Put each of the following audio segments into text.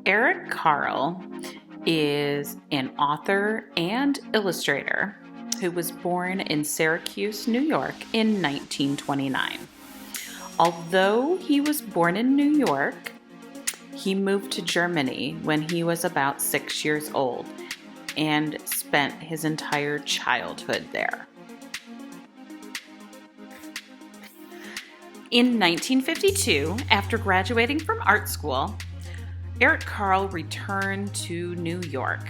Eric Carle is an author and illustrator who was born in Syracuse, New York in 1929. Although he was born in New York, he moved to Germany when he was about 6 years old and spent his entire childhood there. In 1952, after graduating from art school, Eric Carle returned to New York.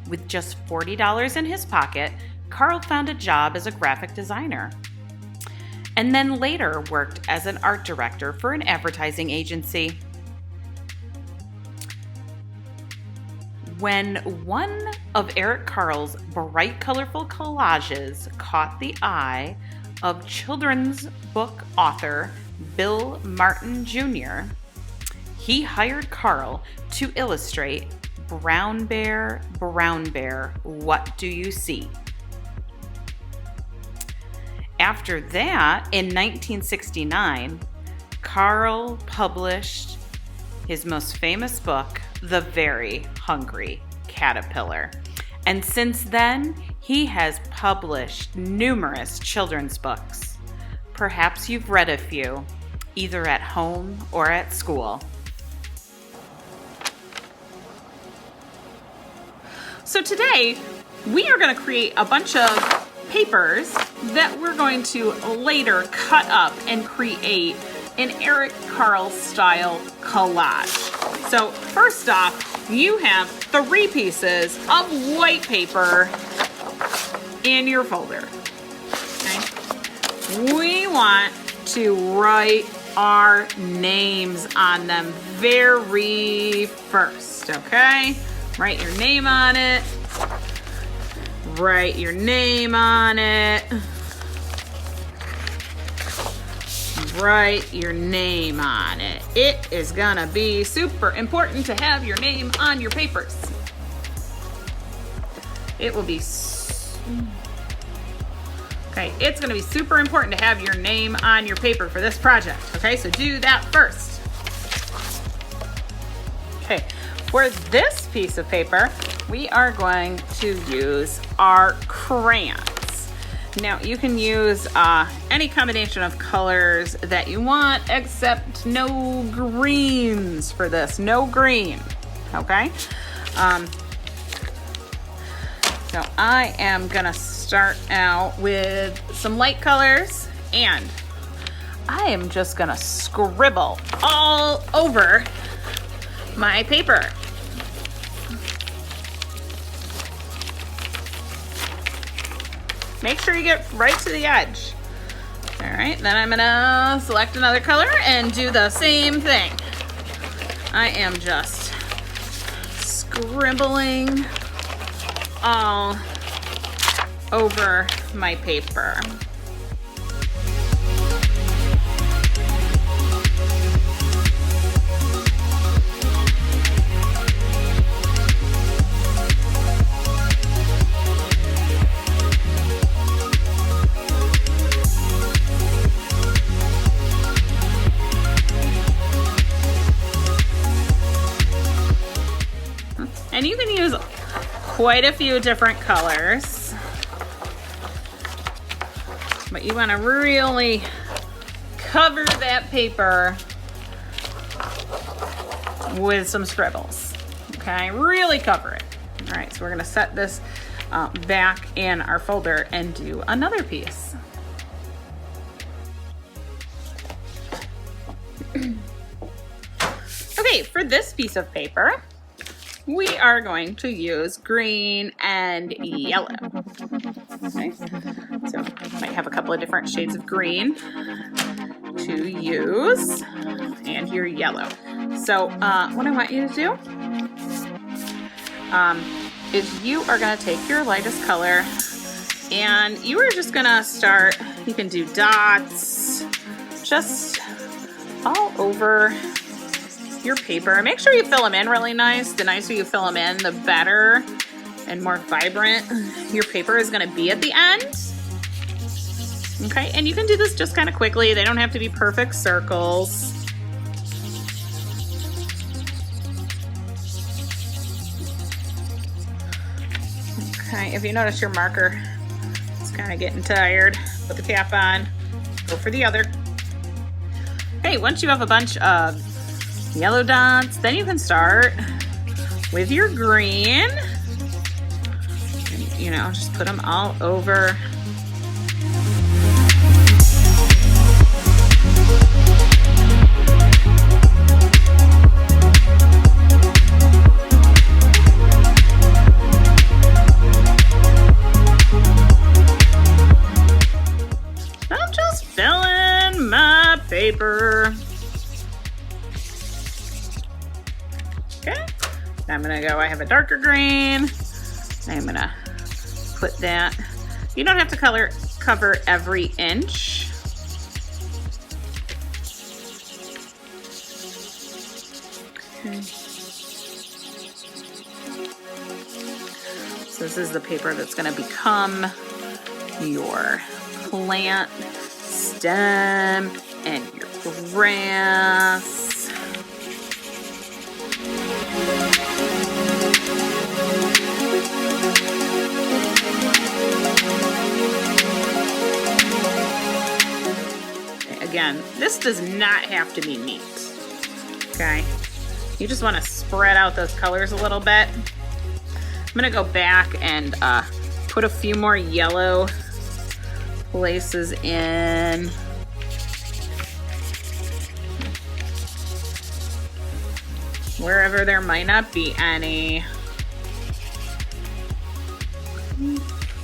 With just $40 in his pocket, Carle found a job as a graphic designer, and then later worked as an art director for an advertising agency. When one of Eric Carle's bright, colorful collages caught the eye of children's book author Bill Martin Jr., he hired Carle to illustrate Brown Bear, What Do You See? After that, in 1969, Carle published his most famous book, The Very Hungry Caterpillar. And since then, he has published numerous children's books. Perhaps you've read a few, either at home or at school. So today, we are going to create a bunch of papers that we're going to later cut up and create an Eric Carle style collage. So first off, you have 3 pieces of white paper in your folder. Okay? We want to write our names on them very first, okay? Write your name on it. Write your name on it. Write your name on it. It is gonna be super important to have your name on your papers. It will be okay, it's gonna be super important to have your name on your paper for this project. Okay, so do that first. Okay, for this piece of paper, we are going to use our crayons. Now, you can use any combination of colors that you want, except no greens for this. No green, okay? So I am gonna start out with some light colors, and I am just gonna scribble all over my paper. Make sure you get right to the edge. All right, then I'm gonna select another color and do the same thing. I am just scribbling all over my paper. And you can use quite a few different colors, but you want to really cover that paper with some scribbles. Okay, really cover it. All right, so we're going to set this back in our folder and do another piece. Okay, for this piece of paper, we are going to use green and yellow. Okay, so might have a couple of different shades of green to use, and here yellow. So what I want you to do is you are going to take your lightest color, and you are just going to start. You can do dots just all over your paper. Make sure you fill them in really nice. The nicer you fill them in, the better and more vibrant your paper is going to be at the end. Okay, and you can do this just kind of quickly. They don't have to be perfect circles. Okay, if you notice your marker is kind of getting tired, put the cap on, go for the other. Okay, once you have a bunch of yellow dots, then you can start with your green. And, you know, just put them all over. I'm just filling my paper. Okay, I'm gonna go, I have a darker green. I'm gonna put that. You don't have to cover every inch. Okay. So this is the paper that's gonna become your plant stem and your grass. Again, this does not have to be neat, okay? You just want to spread out those colors a little bit. I'm gonna go back and put a few more yellow places in. Wherever there might not be any.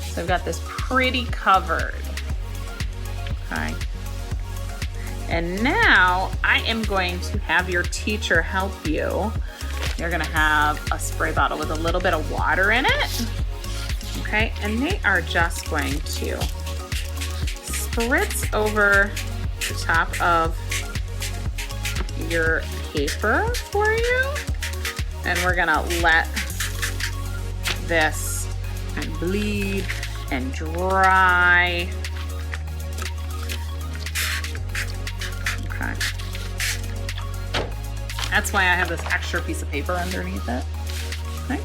So I've got this pretty covered, okay? And now I am going to have your teacher help you. You're gonna have a spray bottle with a little bit of water in it, okay? And they are just going to spritz over the top of your paper for you. And we're gonna let this kind of bleed and dry. Okay. That's why I have this extra piece of paper underneath it. Okay.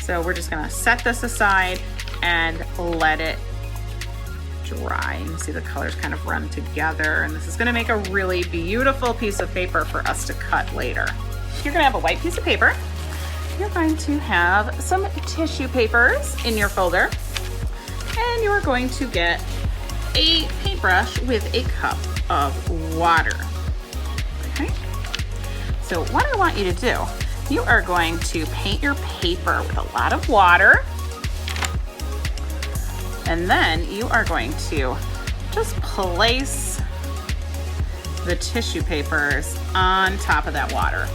So we're just gonna set this aside and let it dry. You can see the colors kind of run together, and this is gonna make a really beautiful piece of paper for us to cut later. You're gonna have a white piece of paper. You're going to have some tissue papers in your folder, and you're going to get a paintbrush with a cup of water. Okay. So what I want you to do, you are going to paint your paper with a lot of water, and then you are going to just place the tissue papers on top of that water.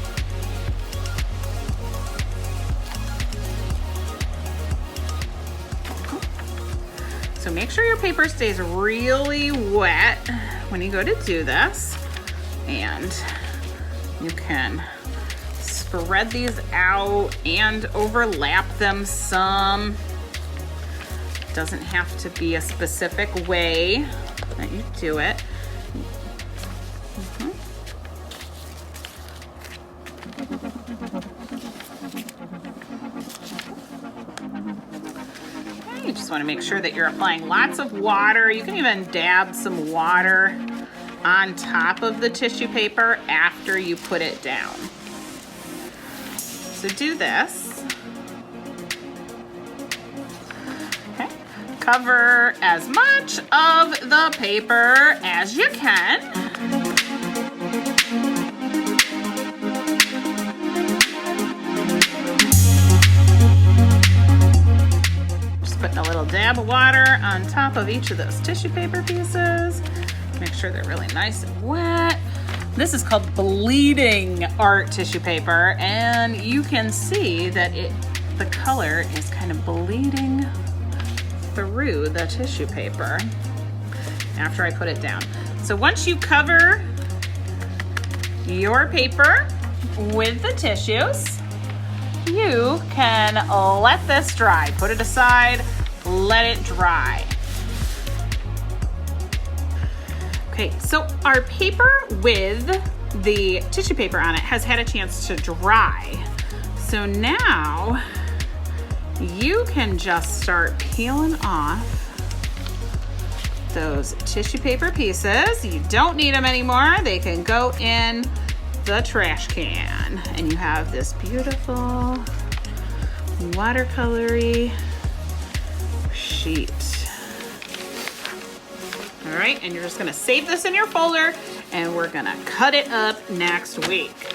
So make sure your paper stays really wet when you go to do this, and you can spread these out and overlap them some. Doesn't have to be a specific way that you do it. You just want to make sure that you're applying lots of water. You can even dab some water on top of the tissue paper after you put it down. So do this. Okay. Cover as much of the paper as you can. Putting a little dab of water on top of each of those tissue paper pieces. Make sure they're really nice and wet. This is called bleeding art tissue paper, and you can see that the color is kind of bleeding through the tissue paper after I put it down. So once you cover your paper with the tissues, you can let this dry. Put it aside, let it dry. Okay, so our paper with the tissue paper on it has had a chance to dry. So now you can just start peeling off those tissue paper pieces. You don't need them anymore. They can go in the trash can. And you have this beautiful watercolory sheet. All right, and you're just gonna save this in your folder and we're gonna cut it up next week.